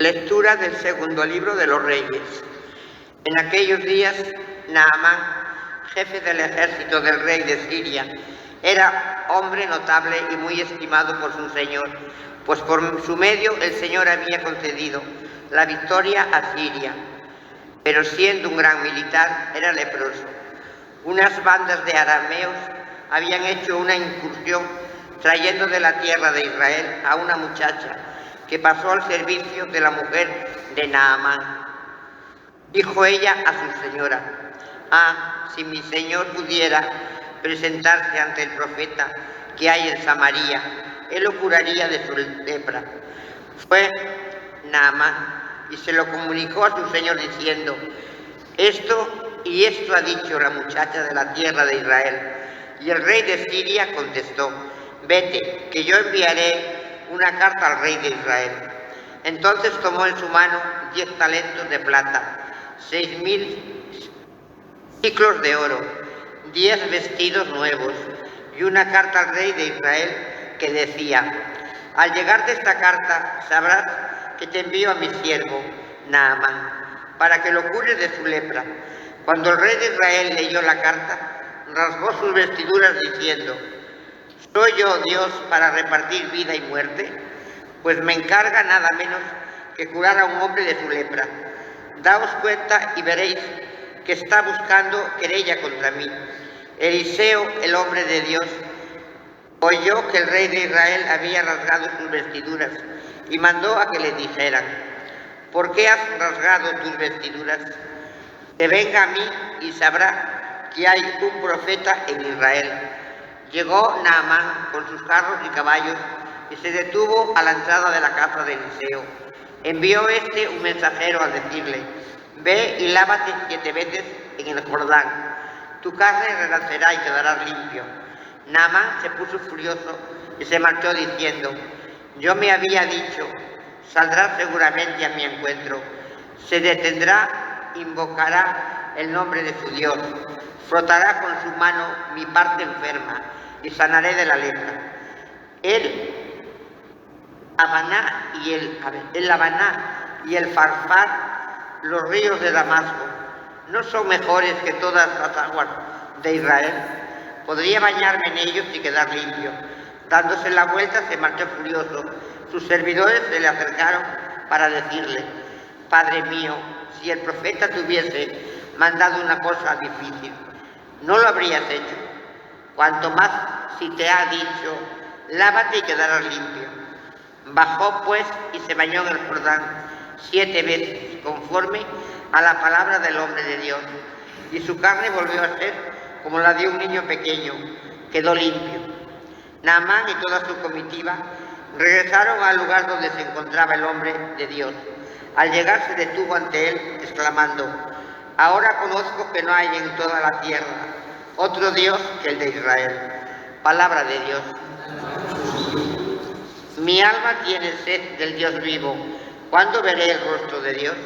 Lectura del segundo libro de los Reyes. En aquellos días, Naamán, jefe del ejército del rey de Siria, era hombre notable y muy estimado por su señor, pues por su medio el Señor había concedido la victoria a Siria. Pero siendo un gran militar, era leproso. Unas bandas de arameos habían hecho una incursión trayendo de la tierra de Israel a una muchacha que pasó al servicio de la mujer de Naamán. Dijo ella a su señora: «Ah, si mi señor pudiera presentarse ante el profeta que hay en Samaria, él lo curaría de su lepra». Fue Naamán y se lo comunicó a su señor diciendo: «Esto ha dicho la muchacha de la tierra de Israel». Y el rey de Siria contestó: «Vete, que yo enviaré una carta al rey de Israel». Entonces tomó en su mano 10 talentos de plata, 6.000 ciclos de oro, 10 vestidos nuevos y una carta al rey de Israel que decía: «Al llegarte esta carta sabrás que te envío a mi siervo Naamán para que lo cures de su lepra». Cuando el rey de Israel leyó la carta, rasgó sus vestiduras diciendo: «¿Soy yo Dios para repartir vida y muerte? Pues me encarga nada menos que curar a un hombre de su lepra. Daos cuenta y veréis que está buscando querella contra mí». Eliseo, el hombre de Dios, oyó que el rey de Israel había rasgado sus vestiduras y mandó a que le dijeran: «¿Por qué has rasgado tus vestiduras? Que venga a mí y sabrá que hay un profeta en Israel». Llegó Naamán con sus carros y caballos y se detuvo a la entrada de la casa de Eliseo. Envió un mensajero a decirle: «Ve y lávate 7 veces en el Jordán. Tu carne renacerá y quedarás limpio». Naamán se puso furioso y se marchó diciendo: «Yo me había dicho, saldrá seguramente a mi encuentro, se detendrá, invocará el nombre de su Dios, frotará con su mano mi parte enferma y sanaré de la lepra». El Habaná y el Farfar, los ríos de Damasco, ¿no son mejores que todas las aguas de Israel? Podría bañarme en ellos y quedar limpio». Dándose la vuelta se marchó furioso. Sus servidores se le acercaron para decirle: «Padre mío, si el profeta te hubiese mandado una cosa difícil, ¿no lo habrías hecho? Cuanto más si te ha dicho: lávate y quedarás limpio». Bajó pues y se bañó en el Jordán 7 veces, conforme a la palabra del hombre de Dios, y su carne volvió a ser como la de un niño pequeño, quedó limpio. Naamán y toda su comitiva regresaron al lugar donde se encontraba el hombre de Dios. Al llegar se detuvo ante él, exclamando: «Ahora conozco que no hay en toda la tierra otro Dios que el de Israel». Palabra de Dios. Mi alma tiene sed del Dios vivo. ¿Cuándo veré el rostro de Dios?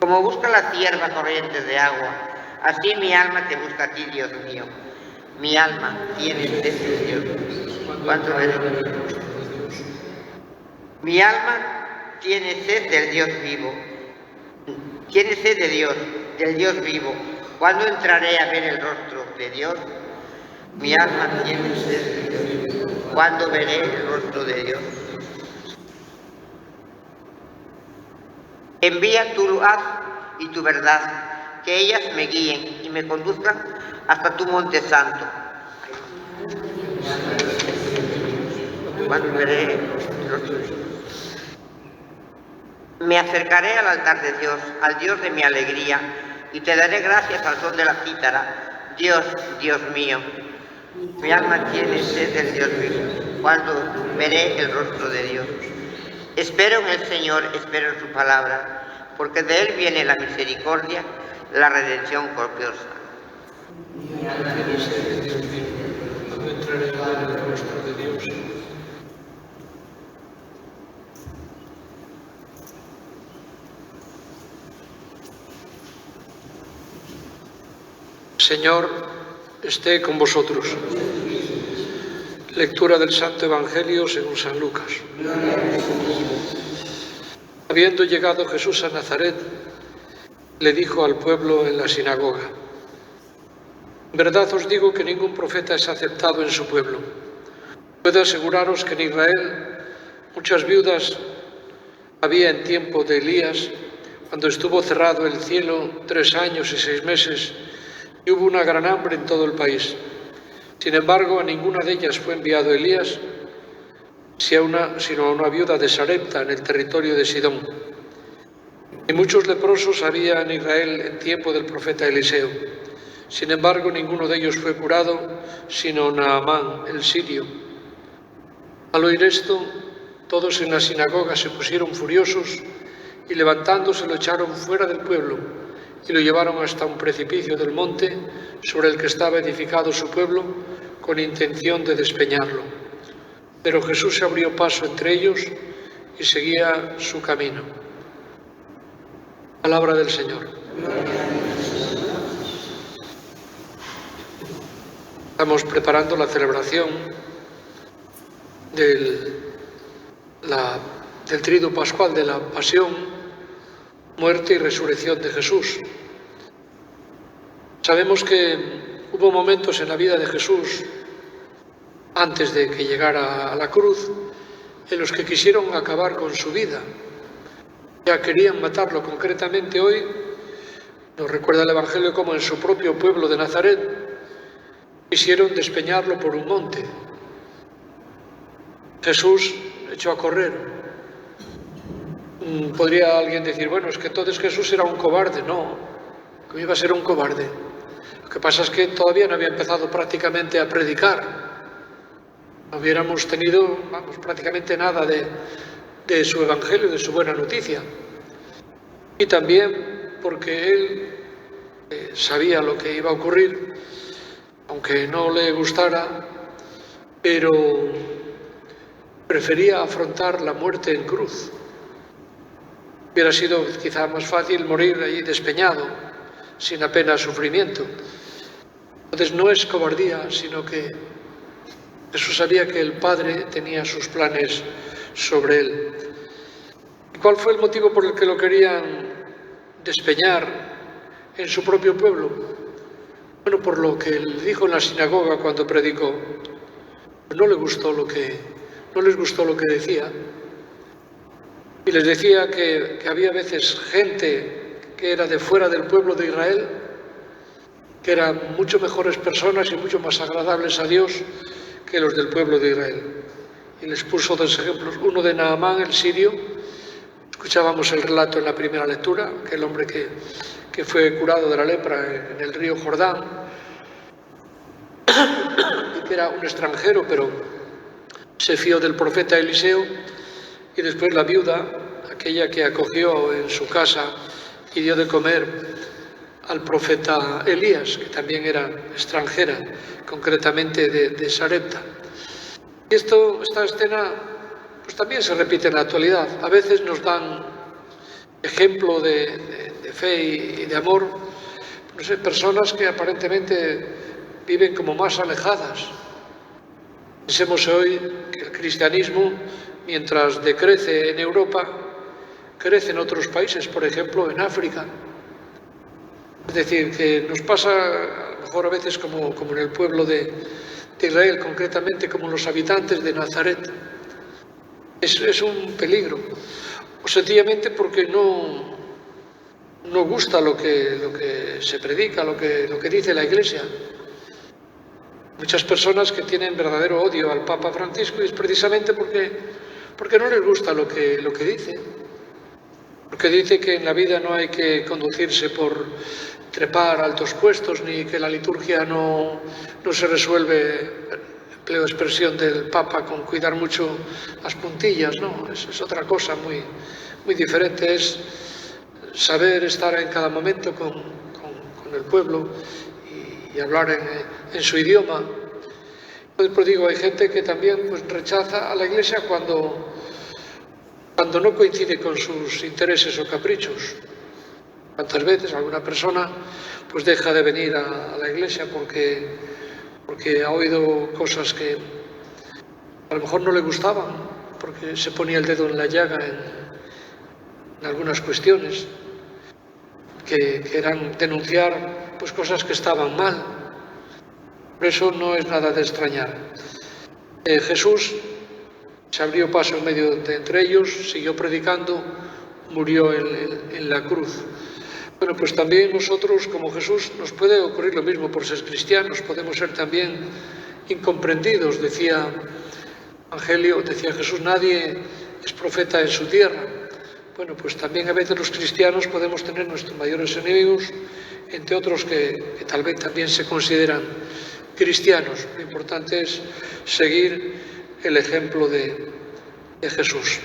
Como busca la cierva corrientes de agua, así mi alma te busca a ti, Dios mío. Mi alma tiene sed de Dios. ¿Cuándo veré? Mi alma tiene sed del Dios vivo. Tiene sed de Dios, del Dios vivo. ¿Cuándo entraré a ver el rostro de Dios? Mi alma tiene sed de Dios. ¿Cuándo veré el rostro de Dios? Envía tu luz y tu verdad, que ellas me guíen y me conduzcan hasta tu monte santo. ¿Cuándo veré el rostro de Dios? Me acercaré al altar de Dios, al Dios de mi alegría, y te daré gracias al son de la cítara. Dios, Dios mío, mi alma tiene sed del Dios vivo. ¿Cuándo veré el rostro de Dios? Espero en el Señor, espero en su palabra, porque de Él viene la misericordia, la redención copiosa. Mi alma tiene sed del Dios vivo. ¿Cuándo entraré a ver el rostro de Dios? Señor, esté con vosotros. Lectura del Santo Evangelio según San Lucas. Habiendo llegado Jesús a Nazaret, le dijo al pueblo en la sinagoga: en verdad os digo que ningún profeta es aceptado en su pueblo. Puedo aseguraros que en Israel muchas viudas había en tiempo de Elías, cuando estuvo cerrado el cielo 3 años y 6 meses, y hubo una gran hambre en todo el país. Sin embargo, a ninguna de ellas fue enviado Elías, sino a una viuda de Sarepta, en el territorio de Sidón. Y muchos leprosos había en Israel en tiempo del profeta Eliseo. Sin embargo, ninguno de ellos fue curado, sino Naamán, el sirio. Al oír esto, todos en la sinagoga se pusieron furiosos y levantándose lo echaron fuera del pueblo y lo llevaron hasta un precipicio del monte sobre el que estaba edificado su pueblo, con intención de despeñarlo. Pero Jesús se abrió paso entre ellos y seguía su camino. Palabra del Señor. Estamos preparando la celebración del Triduo Pascual, de la Pasión, muerte y resurrección de Jesús. Sabemos que hubo momentos en la vida de Jesús, antes de que llegara a la cruz, en los que quisieron acabar con su vida. Ya querían matarlo. Concretamente hoy nos recuerda el Evangelio como en su propio pueblo de Nazaret quisieron despeñarlo por un monte. Jesús echó a correr. Podría alguien decir, bueno, es que entonces Jesús era un cobarde. No, ¿cómo iba a ser un cobarde? Lo que pasa es que todavía no había empezado prácticamente a predicar. No hubiéramos tenido, prácticamente nada de su Evangelio, de su buena noticia. Y también porque él sabía lo que iba a ocurrir, aunque no le gustara, pero prefería afrontar la muerte en cruz. Hubiera sido quizá más fácil morir allí despeñado, sin apenas sufrimiento. Entonces no es cobardía, sino que Jesús sabía que el Padre tenía sus planes sobre él. ¿Y cuál fue el motivo por el que lo querían despeñar en su propio pueblo? Bueno, por lo que él dijo en la sinagoga cuando predicó. No les gustó lo que decía. Y les decía que había veces gente que era de fuera del pueblo de Israel, que eran mucho mejores personas y mucho más agradables a Dios que los del pueblo de Israel. Y les puso 2 ejemplos. Uno de Naamán, el sirio. Escuchábamos el relato en la primera lectura, aquel hombre que fue curado de la lepra en el río Jordán, y que era un extranjero, pero se fió del profeta Eliseo. Y después la viuda, aquella que acogió en su casa y dio de comer al profeta Elías, que también era extranjera, concretamente de Sarepta. Y esta escena pues también se repite en la actualidad. A veces nos dan ejemplo de fe y de amor, no sé, personas que aparentemente viven como más alejadas. Pensemos hoy que el cristianismo, mientras decrece en Europa, crece en otros países, por ejemplo en África. Es decir, que nos pasa a lo mejor a veces como en el pueblo de Israel, concretamente como los habitantes de Nazaret. Es un peligro, o sencillamente porque no gusta lo que se predica, lo que dice la Iglesia. Muchas personas que tienen verdadero odio al Papa Francisco y es precisamente porque no les gusta lo que dice. Porque dice que en la vida no hay que conducirse por trepar altos puestos, ni que la liturgia no se resuelve, empleo expresión del Papa, con cuidar mucho las puntillas, no, es otra cosa muy, muy diferente, es saber estar en cada momento con el pueblo y hablar en su idioma. Entonces, pues digo, hay gente que también pues, rechaza a la Iglesia cuando no coincide con sus intereses o caprichos. ¿Cuántas veces alguna persona pues deja de venir a la Iglesia porque ha oído cosas que a lo mejor no le gustaban, porque se ponía el dedo en la llaga en algunas cuestiones, que eran denunciar pues, cosas que estaban mal. Por eso no es nada de extrañar. Jesús se abrió paso en medio de entre ellos, siguió predicando, murió en la cruz. Bueno, pues también nosotros, como Jesús, nos puede ocurrir lo mismo por ser cristianos, podemos ser también incomprendidos. Decía Jesús, nadie es profeta en su tierra. Bueno, pues también a veces los cristianos podemos tener nuestros mayores enemigos, entre otros que tal vez también se consideran cristianos. Lo importante es seguir el ejemplo de Jesús.